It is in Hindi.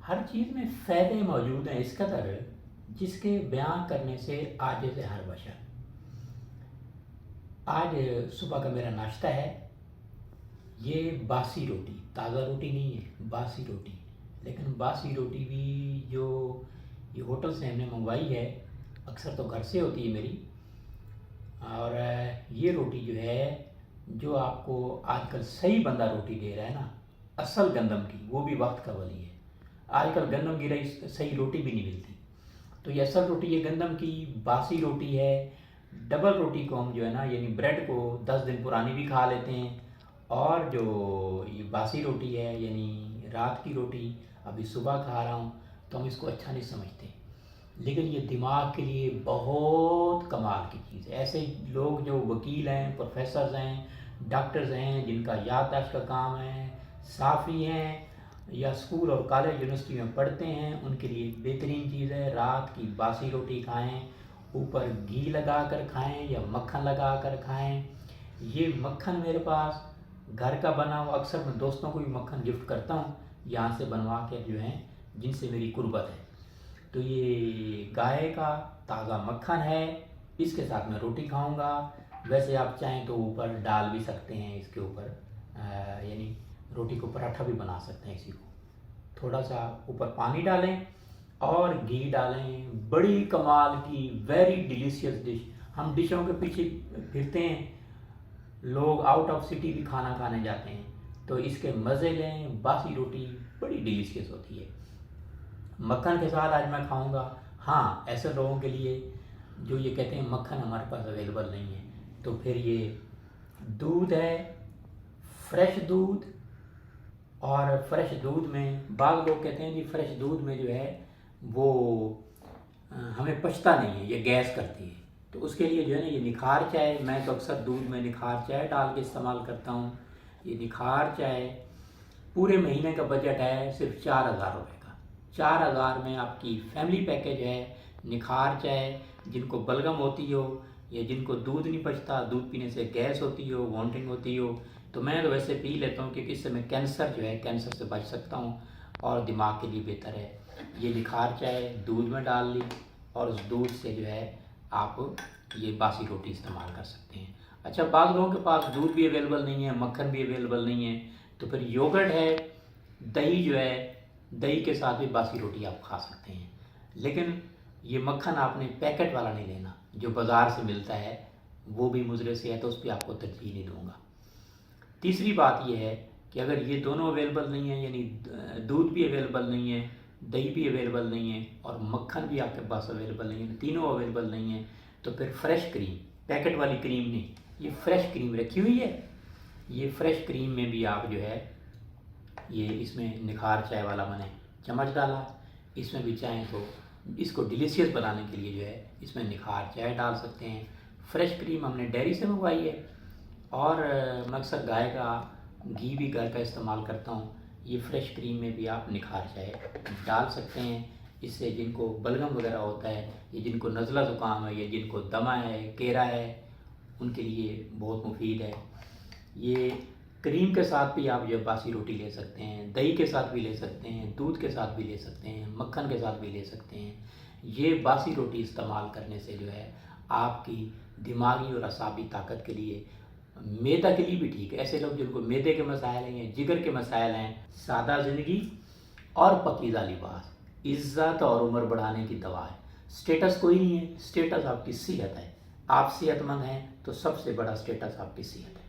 हर चीज़ में फ़ायदे मौजूद हैं इस कदर जिसके बयां करने से आजिज़ है हर बशर। आज सुबह का मेरा नाश्ता है, ये बासी रोटी, ताज़ा रोटी नहीं है, बासी रोटी। लेकिन बासी रोटी भी जो ये होटल से हमने मंगवाई है, अक्सर तो घर से होती है मेरी। और ये रोटी जो है, जो आपको आजकल सही बंदा रोटी दे रहा है ना, असल गंदम की, वो भी वक्त का वली है। आजकल गंदम की रही सही रोटी भी नहीं मिलती। तो ये असल रोटी ये गंदम की बासी रोटी है। डबल रोटी को हम जो है ना, यानी ब्रेड को 10 दिन पुरानी भी खा लेते हैं, और जो ये बासी रोटी है यानी रात की रोटी अभी सुबह खा रहा हूँ, तो हम इसको अच्छा नहीं समझते। लेकिन ये दिमाग के लिए बहुत कमाल की चीज़ है। ऐसे लोग जो वकील हैं, प्रोफेसर्स हैं, डॉक्टर्स हैं, जिनका याददाश्त का काम है, साफ़ी हैं, या स्कूल और कॉलेज यूनिवर्सिटी में पढ़ते हैं, उनके लिए बेहतरीन चीज़ है। रात की बासी रोटी खाएं, ऊपर घी लगा कर खाएं या मक्खन लगा कर खाएं। ये मक्खन मेरे पास घर का बना हुआ, अक्सर मैं दोस्तों को भी मक्खन गिफ्ट करता हूँ यहाँ से बनवा के, जो हैं जिनसे मेरी कुर्बत है। तो ये गाय का ताज़ा मक्खन है, इसके साथ मैं रोटी खाऊंगा। वैसे आप चाहें तो ऊपर डाल भी सकते हैं इसके ऊपर, यानी रोटी को पराठा भी बना सकते हैं इसी को। थोड़ा सा ऊपर पानी डालें और घी डालें। बड़ी कमाल की वेरी डिलीशियस डिश। हम डिशों के पीछे फिरते हैं, लोग आउट ऑफ सिटी भी खाना खाने जाते हैं, तो इसके मज़े लें। बासी रोटी बड़ी डिलीशियस होती है। मक्खन के साथ आज मैं खाऊंगा। हाँ, ऐसे लोगों के लिए जो ये कहते हैं मक्खन हमारे पास अवेलेबल नहीं है, तो फिर ये दूध है, फ्रेश दूध। और फ्रेश दूध में बाज़ लोग कहते हैं कि फ्रेश दूध में जो है वो हमें पचता नहीं है, ये गैस करती है। तो उसके लिए जो है ना, ये निखार चाय, मैं तो अक्सर दूध में निखार चाय डाल के इस्तेमाल करता हूँ। ये निखार चाय पूरे महीने का बजट है सिर्फ 4,000 रुपये का। 4,000 में आपकी फैमिली पैकेज है। निखार चाय, जिनको बलगम होती हो या जिनको दूध नहीं पचता, दूध पीने से गैस होती हो, वॉमिटिंग होती हो, तो मैं तो वैसे पी लेता हूँ क्योंकि इससे मैं कैंसर जो है, कैंसर से बच सकता हूँ और दिमाग के लिए बेहतर है। ये निखार चाय दूध में डाल ली और उस दूध से जो है आप ये बासी रोटी इस्तेमाल कर सकते हैं। अच्छा, बाज़ लोगों के पास दूध भी अवेलेबल नहीं है, मक्खन भी अवेलेबल नहीं है, तो फिर योगर्ट है, दही जो है, दही के साथ भी बासी रोटी आप खा सकते हैं। लेकिन ये मक्खन आपने पैकेट वाला नहीं लेना, जो बाज़ार से मिलता है वो भी मुजरे से है, तो उस पर आपको तरजीह नहीं दूँगा। तीसरी बात ये है कि अगर ये दोनों अवेलेबल नहीं है, यानी दूध भी अवेलेबल नहीं है, दही भी अवेलेबल नहीं है और मक्खन भी आपके पास अवेलेबल नहीं है, तीनों अवेलेबल नहीं है, तो फिर फ्रेश क्रीम, पैकेट वाली क्रीम नहीं, ये फ्रेश क्रीम रखी हुई है। ये फ्रेश क्रीम में भी आप जो है, ये इसमें निखार चाय वाला मैंने चम्मच डाला, इसमें भी चाहें तो इसको डिलीशियस बनाने के लिए जो है इसमें निखार चाय डाल सकते हैं। फ्रेश क्रीम हमने डेयरी से मंगवाई है, और मैं अक्सर गाय का घी भी घर का इस्तेमाल करता हूँ। ये फ्रेश क्रीम में भी आप निखार चाय डाल सकते हैं। इससे जिनको बलगम वगैरह होता है, या जिनको नज़ला ज़ुकाम है, या जिनको दमा है, केरा है, उनके लिए बहुत मुफीद है। ये क्रीम के साथ भी आप जो बासी रोटी ले सकते हैं, दही के साथ भी ले सकते हैं, दूध के साथ भी ले सकते हैं, मक्खन के साथ भी ले सकते हैं। ये बासी रोटी इस्तेमाल करने से जो है आपकी दिमागी और असाबी ताकत के लिए, मैदा के लिए भी ठीक है। ऐसे लोग जिनको मैदे के मसाइल हैं या जिगर के मसाइल हैं, सादा ज़िंदगी और पकीज़ा लिबास इज़्ज़त और उम्र बढ़ाने की दवा है। स्टेटस कोई नहीं है, स्टेटस आपकी सेहत है। आप सेहतमंद हैं तो सबसे बड़ा स्टेटस आपकी सेहत है।